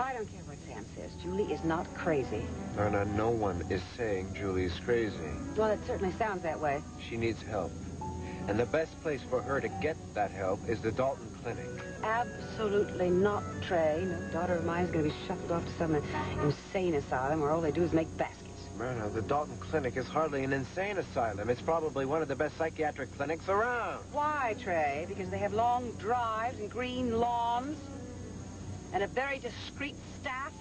I don't care what Sam says. Julie is not crazy. No one is saying Julie's crazy. Well, it certainly sounds that way. She needs help. And the best place for her to get that help is the Dalton Clinic. Absolutely not, Trey. No daughter of mine is going to be shuffled off to some insane asylum where all they do is make baskets. Myrna, the Dalton Clinic is hardly an insane asylum. It's probably one of the best psychiatric clinics around. Why, Trey? Because they have long drives and green lawns and a very discreet staff.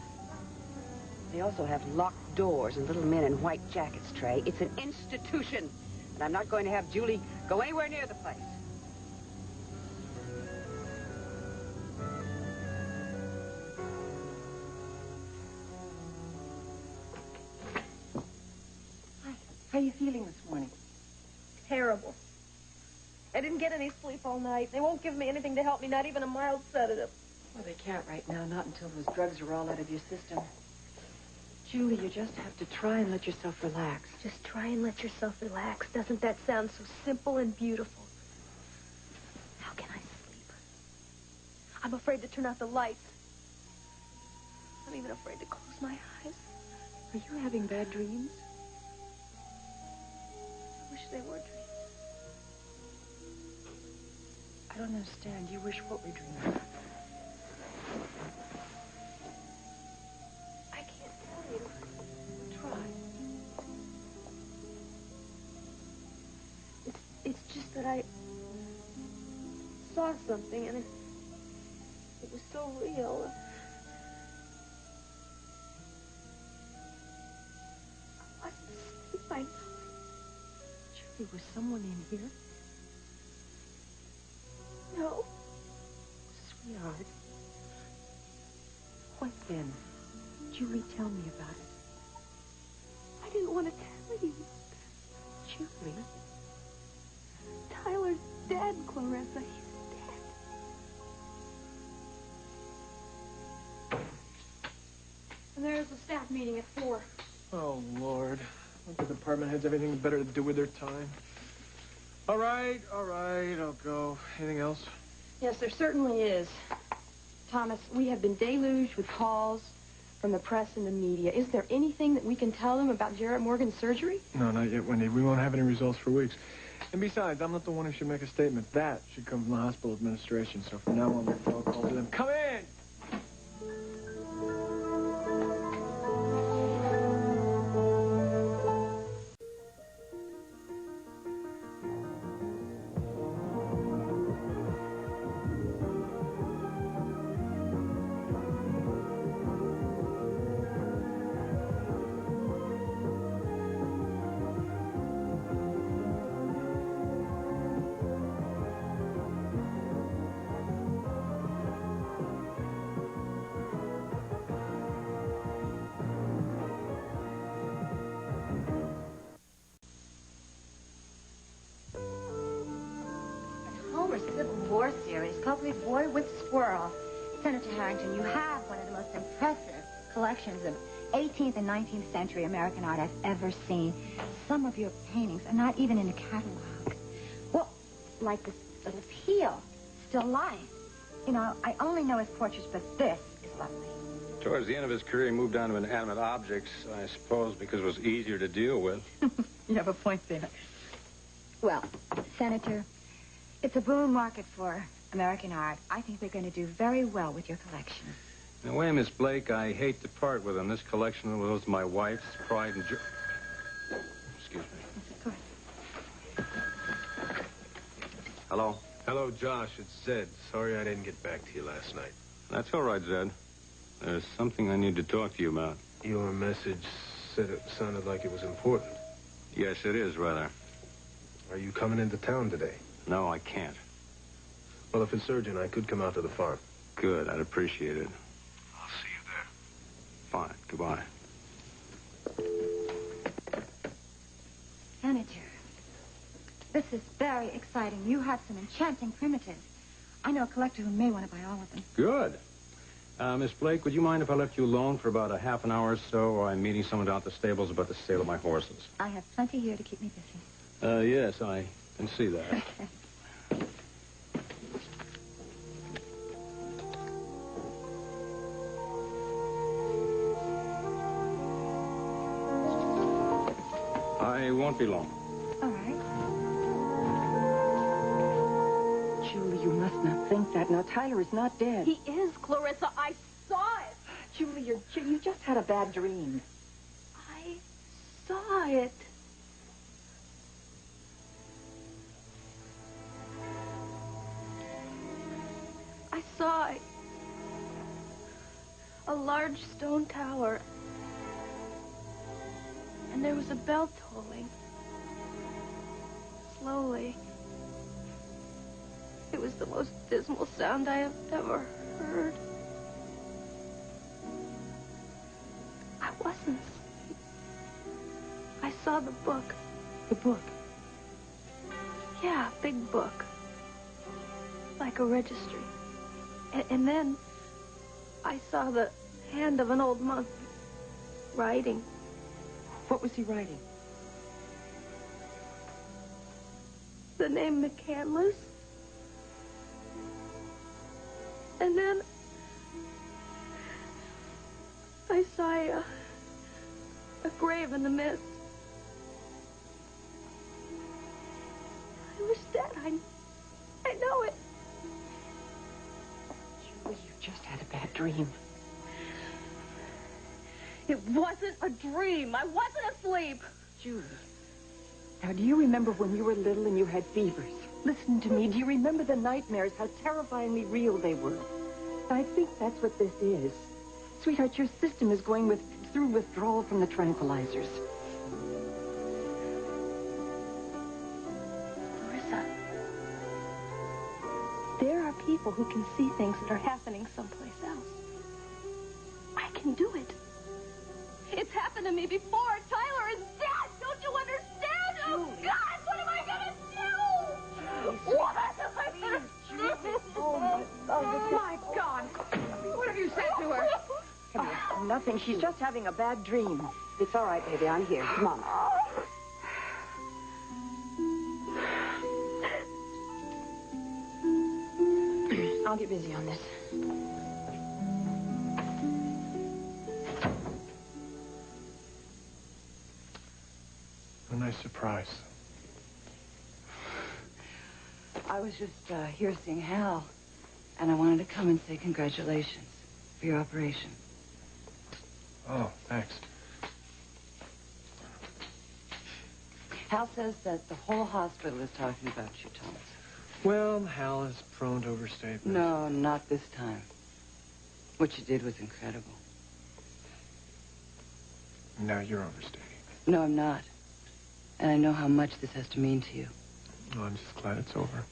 They also have locked doors and little men in white jackets, Trey. It's an institution, and I'm not going to have Julie go anywhere near the place. How are you feeling this morning? Terrible. I didn't get any sleep all night. They won't give me anything to help me, not even a mild sedative. Well, they can't right now, not until those drugs are all out of your system. Julie, you just have to try and let yourself relax. Just try and let yourself relax. Doesn't that sound so simple and beautiful? How can I sleep? I'm afraid to turn out the lights. I'm even afraid to close my eyes. Are you having bad dreams? I wish they were dreams. I don't understand. You wish what were dreams? I can't tell you. Try. It's just that I saw something and it was so real. I wasn't asleep, I know. Julie, was someone in here? No. Sweetheart. What then? Julie, tell me about it. I didn't want to tell you. Julie? Tyler's dead, Clarissa. He's dead. And there's a staff meeting at 4. Oh, Lord. Don't the department heads have anything better to do with their time? All right, I'll go. Anything else? Yes, there certainly is. Thomas, we have been deluged with calls from the press and the media. Is there anything that we can tell them about Jarrett Morgan's surgery? No, not yet, Wendy. We won't have any results for weeks. And besides, I'm not the one who should make a statement. That should come from the hospital administration. So from now on, we'll call to them. Come in! Homer's Civil War series, Copley Boy with Squirrel. Senator Harrington, you have one of the most impressive collections of 18th and 19th century American art I've ever seen. Some of your paintings are not even in a catalog. Well, like this little Peel, still life. You know, I only know his portraits, but this is lovely. Towards the end of his career, he moved on to inanimate objects, I suppose, because it was easier to deal with. You have a point there. Well, Senator, it's a boom market for American art. I think we're going to do very well with your collection. Now, wait, Miss Blake, I hate to part with him. This collection was my wife's pride and joy. Excuse me. Go ahead. Hello? Hello, Josh. It's Zed. Sorry I didn't get back to you last night. That's all right, Zed. There's something I need to talk to you about. Your message said it sounded like it was important. Yes, it is, rather. Are you coming into town today? No, I can't. Well, if it's urgent, I could come out to the farm. Good. I'd appreciate it. I'll see you there. Fine. Goodbye. Senator, this is very exciting. You have some enchanting primitives. I know a collector who may want to buy all of them. Good. Miss Blake, would you mind if I left you alone for about a half an hour or so? I'm meeting someone down at the stables about the sale of my horses. I have plenty here to keep me busy. Yes, I can see that. won't be long. All right. Julie, you must not think that. Now, Tyler is not dead. He is, Clarissa. I saw it. Julie, you just had a bad dream. I saw it. I saw a large stone tower. And there was a bell tolling. Slowly. It was the most dismal sound I have ever heard. I wasn't asleep. I saw the book. The book? Yeah, a big book. Like a registry. And then I saw the hand of an old monk writing. What was he writing? The name McCandless. And then I saw a grave in the mist. I was dead. I know it. Julie, you just had a bad dream. It wasn't a dream. I wasn't asleep. Julie. Now, do you remember when you were little and you had fevers? Listen to me. Do you remember the nightmares, how terrifyingly real they were? I think that's what this is. Sweetheart, your system is going through withdrawal from the tranquilizers. Larissa, there are people who can see things that are happening someplace else. I can do it. It's happened to me before. Tyler is dead. Don't you understand? Oh, God, what am I going to do? What am I going to do? Oh, my God. What have you said to her? Come here. Nothing. She's just having a bad dream. It's all right, baby. I'm here. Come on. I'll get busy on this. A nice surprise. I was just here seeing Hal, and I wanted to come and say congratulations for your operation. Oh, thanks. Hal says that the whole hospital is talking about you, Thomas. Well, Hal is prone to overstatement. No, not this time. What you did was incredible. Now you're overstating. No, I'm not. And I know how much this has to mean to you. Oh, I'm just glad it's over.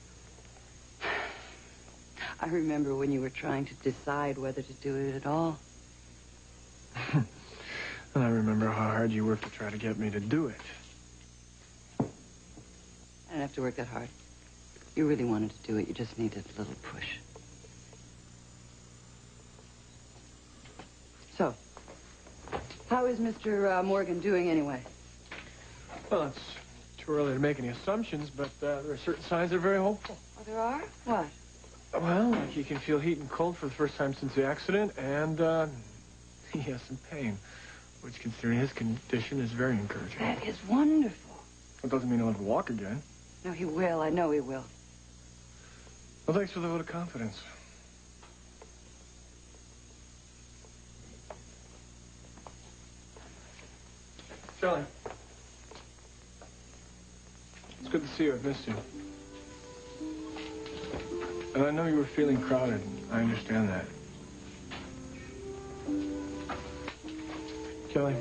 I remember when you were trying to decide whether to do it at all. And I remember how hard you worked to try to get me to do it. I didn't have to work that hard. You really wanted to do it. You just needed a little push. So, how is Mr. Morgan doing anyway? Well, it's too early to make any assumptions, but there are certain signs that are very hopeful. Oh, there are? What? Well, like he can feel heat and cold for the first time since the accident, and he has some pain, which, considering his condition, is very encouraging. That is wonderful. It doesn't mean he'll never walk again. No, he will. I know he will. Well, thanks for the vote of confidence. Shelley. It's good to see you. I've missed you. And I know you were feeling crowded. I understand that. Kelly,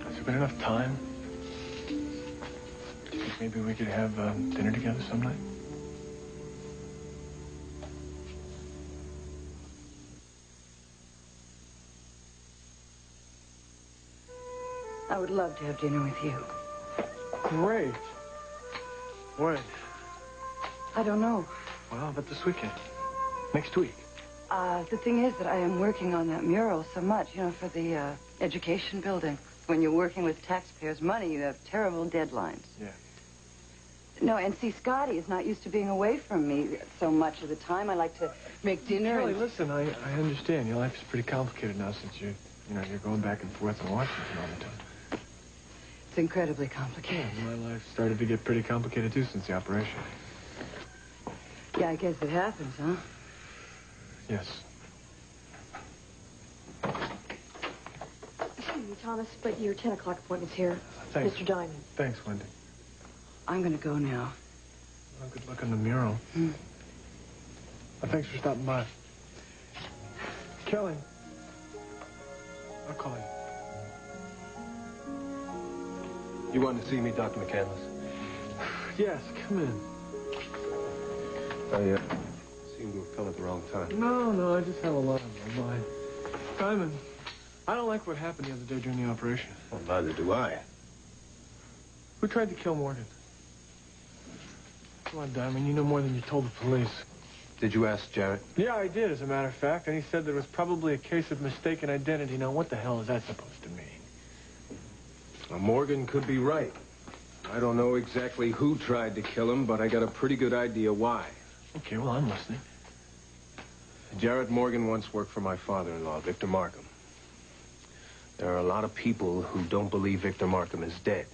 has there been enough time? Do you think maybe we could have dinner together some night? I would love to have dinner with you. Great. When? I don't know. Well, but this weekend. Next week. The thing is that I am working on that mural so much, you know, for the education building. When you're working with taxpayers' money, you have terrible deadlines. Yeah. No, and see, Scotty is not used to being away from me so much of the time. I like to make dinner. Kelly, listen, I understand. Your life is pretty complicated now since you're going back and forth to Washington all the time. It's incredibly complicated. My life started to get pretty complicated, too, since the operation. Yeah, I guess it happens, huh? Yes. Excuse me, Thomas, but your 10 o'clock appointment's here. Thanks. Mr. Diamond. Thanks, Wendy. I'm going to go now. Well, good luck on the mural. Hmm. Well, thanks for stopping by. Kelly. I'll call you. You wanted to see me, Dr. McCandless? Yes, come in. I seem to have come at the wrong time. No, I just have a lot on my mind. Diamond, I don't like what happened the other day during the operation. Well, neither do I. Who tried to kill Morgan? Come on, Diamond, you know more than you told the police. Did you ask Jarrett? Yeah, I did, as a matter of fact, and he said that it was probably a case of mistaken identity. Now, what the hell is that supposed to mean? Well, Morgan could be right. I don't know exactly who tried to kill him, but I got a pretty good idea why. Okay, well, I'm listening. Jarrett Morgan once worked for my father-in-law, Victor Markham. There are a lot of people who don't believe Victor Markham is dead.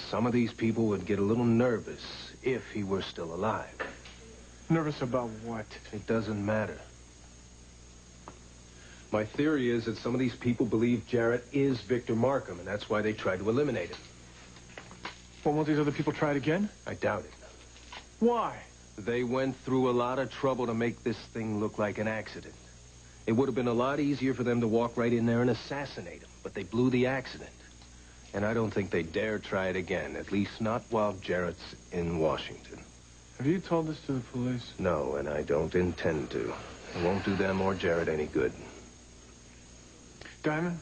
Some of these people would get a little nervous if he were still alive. Nervous about what? It doesn't matter. My theory is that some of these people believe Jarrett is Victor Markham, and that's why they tried to eliminate him. Well, won't these other people try it again? I doubt it. Why? They went through a lot of trouble to make this thing look like an accident. It would have been a lot easier for them to walk right in there and assassinate him, but they blew the accident. And I don't think they dare try it again, at least not while Jarrett's in Washington. Have you told this to the police? No, and I don't intend to. It won't do them or Jarrett any good. Diamond?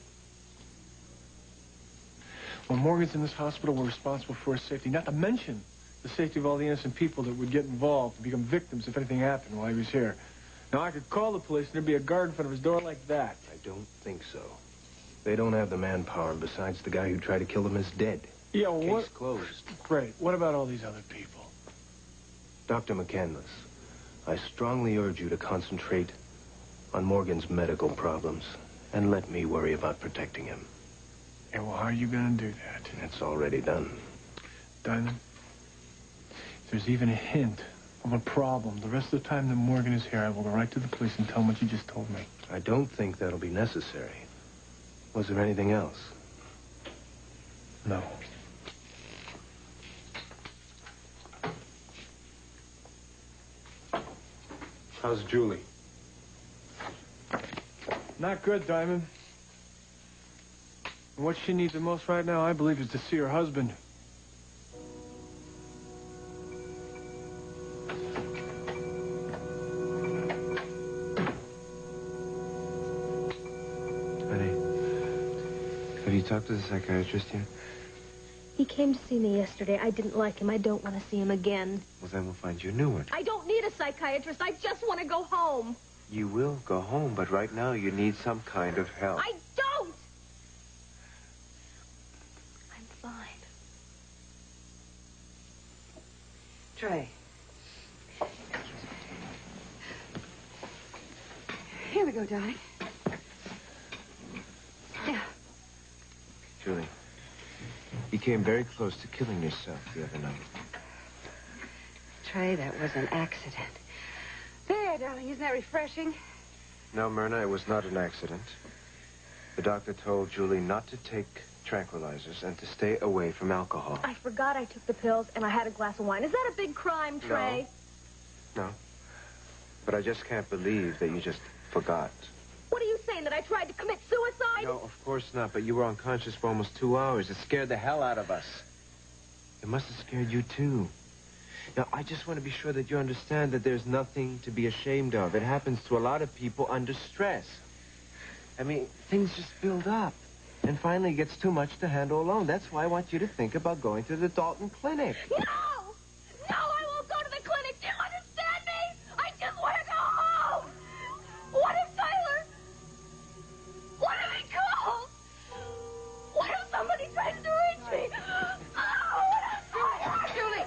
When Morgan's in this hospital, we're responsible for his safety, not to mention the safety of all the innocent people that would get involved and become victims if anything happened while he was here. Now, I could call the police and there'd be a guard in front of his door like that. I don't think so. They don't have the manpower, and besides, the guy who tried to kill them is dead. Yeah, well, Case what? closed. Great. What about all these other people? Dr. McCandless, I strongly urge you to concentrate on Morgan's medical problems and let me worry about protecting him. Yeah, well, how are you going to do that? It's already done. Diamond, if there's even a hint of a problem, the rest of the time that Morgan is here, I will go right to the police and tell them what you just told me. I don't think that'll be necessary. Was there anything else? No. How's Julie? Not good, Diamond. And what she needs the most right now, I believe, is to see her husband. Honey, have you talked to the psychiatrist yet? He came to see me yesterday. I didn't like him. I don't want to see him again. Well, then we'll find you a new one. I don't need a psychiatrist. I just want to go home. You will go home, but right now you need some kind of help. I don't! I'm fine. Trey. Here we go, darling. Yeah. Julie, you came very close to killing yourself the other night. Trey, that was an accident. There, darling, isn't that refreshing? No, Myrna, it was not an accident. The doctor told Julie not to take tranquilizers and to stay away from alcohol. I forgot I took the pills, and I had a glass of wine. Is that a big crime, Trey? No. But I just can't believe that you just forgot. What are you saying, that I tried to commit suicide? No, of course not, but you were unconscious for almost 2 hours. It scared the hell out of us. It must have scared you, too. Now, I just want to be sure that you understand that there's nothing to be ashamed of. It happens to a lot of people under stress. I mean, things just build up. And finally it gets too much to handle alone. That's why I want you to think about going to the Dalton Clinic. No! No, I won't go to the clinic. Do you understand me? I just want to go home. What if Tyler... What if he calls? What if somebody tries to reach me? Oh, what if Tyler... Julie!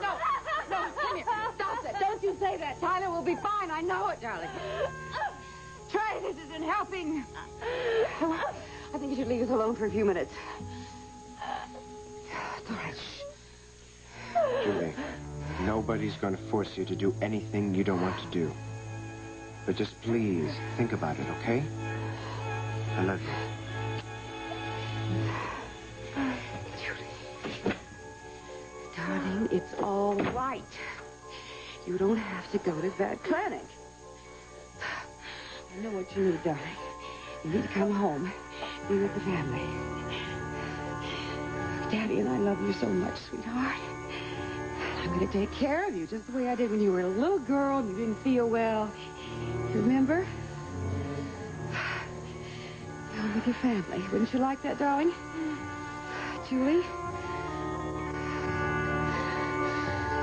No, come here. Stop it. Don't you say that. Tyler will be fine. I know it, darling. Trey, this isn't helping. I think you should leave us alone for a few minutes. It's all right. Shh. Julie, nobody's going to force you to do anything you don't want to do. But just please think about it, okay? I love you. Julie. Darling, it's all right. You don't have to go to that clinic. I know what you need, darling. You need to come home. Be with the family. Daddy and I love you so much, sweetheart. I'm going to take care of you just the way I did when you were a little girl and you didn't feel well. You remember? Home with your family. Wouldn't you like that, darling? Julie?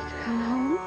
Just come home.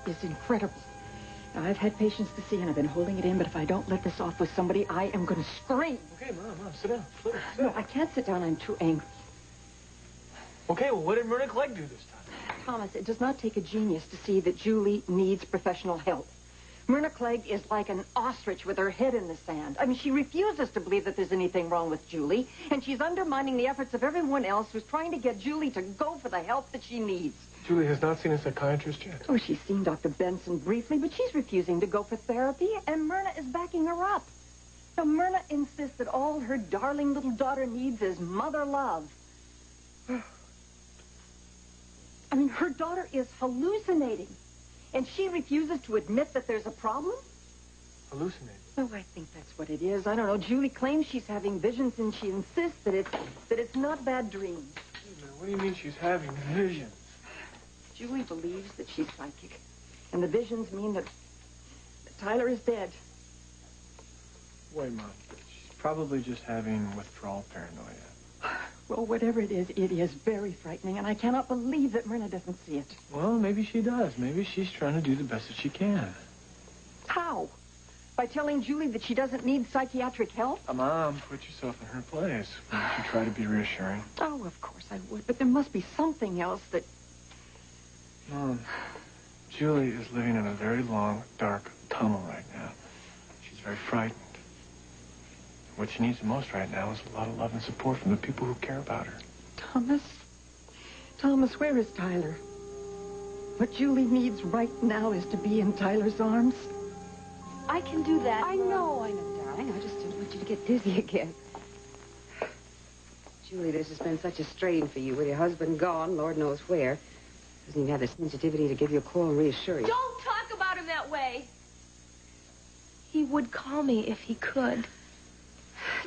Is incredible. Now, I've had patience to see, and I've been holding it in, but if I don't let this off with somebody, I am going to scream. Okay, Mom, sit down. Sit No, I can't sit down. I'm too angry. Okay, well, what did Myrna Clegg do this time? Thomas, it does not take a genius to see that Julie needs professional help. Myrna Clegg is like an ostrich with her head in the sand. I mean, she refuses to believe that there's anything wrong with Julie, and she's undermining the efforts of everyone else who's trying to get Julie to go for the help that she needs. Julie has not seen a psychiatrist yet. Oh, she's seen Dr. Benson briefly, but she's refusing to go for therapy, and Myrna is backing her up. Now, Myrna insists that all her darling little daughter needs is mother love. I mean, her daughter is hallucinating, and she refuses to admit that there's a problem? Hallucinating? Oh, I think that's what it is. I don't know. Julie claims she's having visions, and she insists that it's not bad dreams. What do you mean she's having visions? Julie believes that she's psychic, and the visions mean that Tyler is dead. Wait, Mom. She's probably just having withdrawal paranoia. Well, whatever it is very frightening, and I cannot believe that Myrna doesn't see it. Well, maybe she does. Maybe she's trying to do the best that she can. How? By telling Julie that she doesn't need psychiatric help? Mom, put yourself in her place. Why don't you try to be reassuring? Oh, of course I would, but there must be something else that... Mom, Julie is living in a very long, dark tunnel right now. She's very frightened. What she needs the most right now is a lot of love and support from the people who care about her. Thomas, where is Tyler? What Julie needs right now is to be in Tyler's arms. I can do that. I know, darling. I just didn't want you to get dizzy again. Julie, this has been such a strain for you with your husband gone, Lord knows where. Doesn't even have the sensitivity to give you a call and reassure you. Don't talk about him that way. He would call me if he could.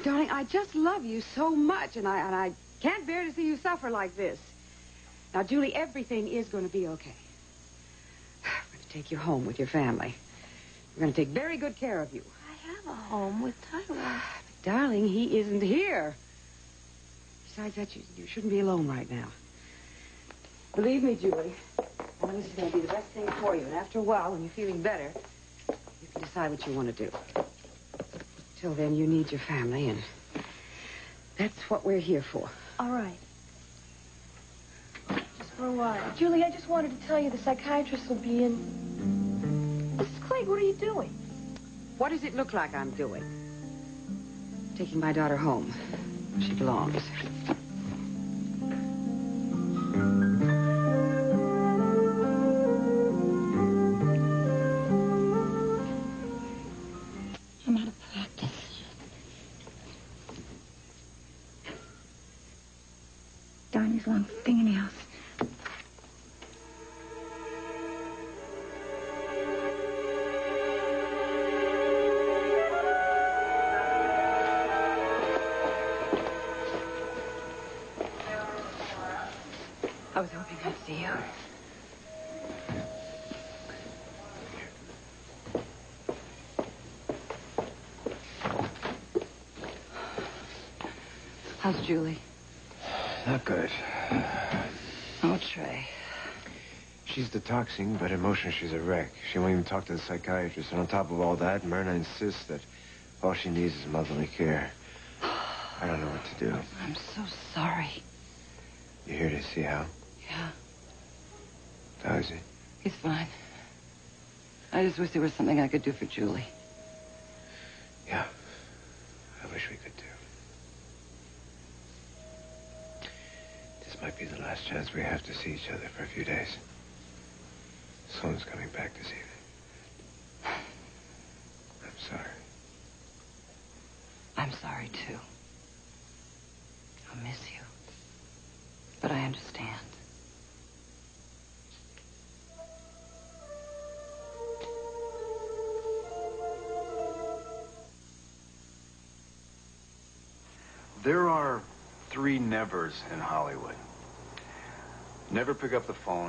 Darling, I just love you so much, and I can't bear to see you suffer like this. Now, Julie, everything is going to be okay. We're going to take you home with your family. We're going to take very good care of you. I have a home with Tyler. But, darling, he isn't here. Besides that, you shouldn't be alone right now. Believe me, Julie, all this is going to be the best thing for you. And after a while, when you're feeling better, you can decide what you want to do. Till then, you need your family, and that's what we're here for. All right. Just for a while. Julie, I just wanted to tell you the psychiatrist will be in... Mrs. Clegg, what are you doing? What does it look like I'm doing? Taking my daughter home. She belongs. Long fingernails. I was hoping I'd see you. How's Julie? Not good. Oh, Trey. She's detoxing, but emotionally she's a wreck. She won't even talk to the psychiatrist. And on top of all that, Myrna insists that all she needs is motherly care. I don't know what to do. I'm so sorry. You here to see Hal? Yeah, How is he? he's fine. I just wish there was something I could do for Julie. Yeah. I wish we could too. This might be the last chance we have to see each other for a few days. Sloan's coming back this evening. I'm sorry. I'm sorry, too. I'll miss you. But I understand. There are 3 nevers in Hollywood. Never pick up the phone.